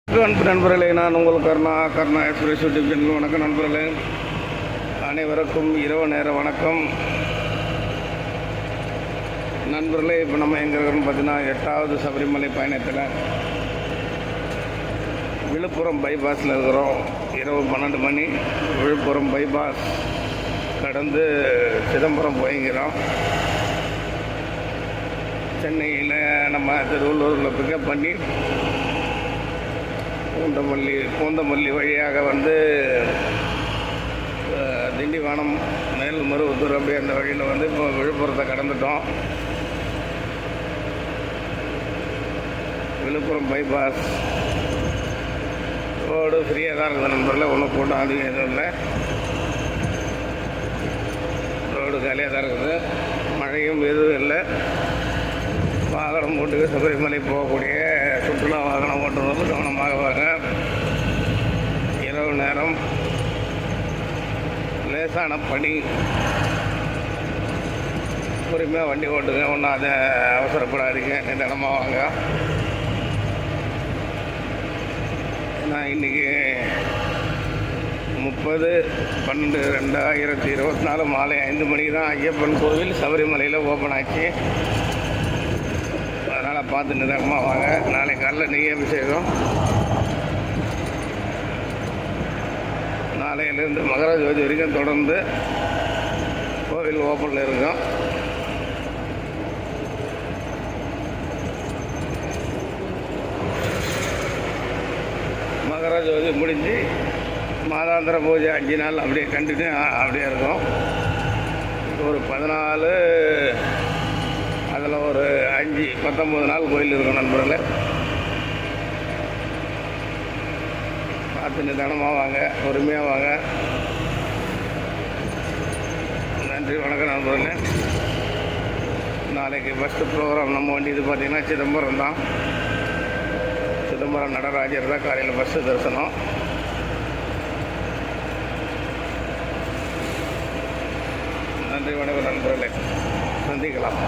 அன்பு நண்பர்களே, நான் உங்கள் கர்ணா எக்ஸ்பிரஸ் யூடியூப் சேனல். வணக்கம் நண்பர்களே, அனைவருக்கும் இரவு நேர வணக்கம் நண்பர்களே. இப்போ நம்ம எங்கே இருக்கிறோம்னு பார்த்தீங்கன்னா 8வது சபரிமலை பயணத்தில் விழுப்புரம் பைபாஸில் இருக்கிறோம். இரவு 12 மணி. விழுப்புரம் பைபாஸ் கடந்து சிதம்பரம் போய்கிறோம். சென்னையில் நம்ம திருவள்ளூரில் பிக்கப் பண்ணி பூந்தமல்லி வழியாக வந்து திண்டிவனம், மேல்மருவத்தூர் அப்படி அந்த வழியில் வந்து இப்போ விழுப்புரத்தை கடந்துட்டோம். விழுப்புரம் பைபாஸ் ரோடு ஃப்ரீயாக தான் இருக்குது நண்பர்களே. ஒன்றும் கூட்டம் அதிகம் எதுவும் இல்லை. ரோடு காலியாக தான் இருக்குது. மழையும் எதுவும் இல்லை. வாகனம் ஓட்டுக்கு சபரிமலை போகக்கூடிய சுற்றுலா வாகனம் ஓட்டுறது கவனமாக வாங்க. இரவு நேரம், லேசான பனி. பொறுமையாக வண்டி ஓட்டுங்க, ஒன்றும் அதை அவசரப்படாதீங்க, நிதானமாக வாங்க. நான் இன்றைக்கி 30/12/2024 மாலை 5 மணிக்கு தான் ஐயப்பன் கோவில் சபரிமலையில் ஓப்பன் ஆச்சு. அதனால் பார்த்து நிதானமாக வாங்க. நாளைக்கு காலைல நெய் அபிஷேகம். நாளையிலேருந்து மகர ஜோதி வரைக்கும் தொடர்ந்து கோவில் ஓப்பனில் இருக்கும். மகர ஜோதி முடிஞ்சு மாதாந்திர பூஜை 5 நாள் அப்படியே கண்டினியூ அப்படியே இருக்கும். ஒரு 14, அதில் ஒரு 5, 19 நாள் கோயில் இருக்கும் நண்பர்களே. பார்த்து நிதானமாக வாங்க, பொறுமையாக வாங்க. நன்றி, வணக்கம் நண்பர்களே. நாளைக்கு ஃபஸ்ட்டு ப்ரோக்ராம் நம்ம வண்டி இது பார்த்திங்கன்னா சிதம்பரம் தான். சிதம்பரம் நடராஜர் தான் காலையில் ஃபஸ்ட்டு தரிசனம். நன்றி, வணக்கம் நண்பர்களே. சந்திக்கலாம்.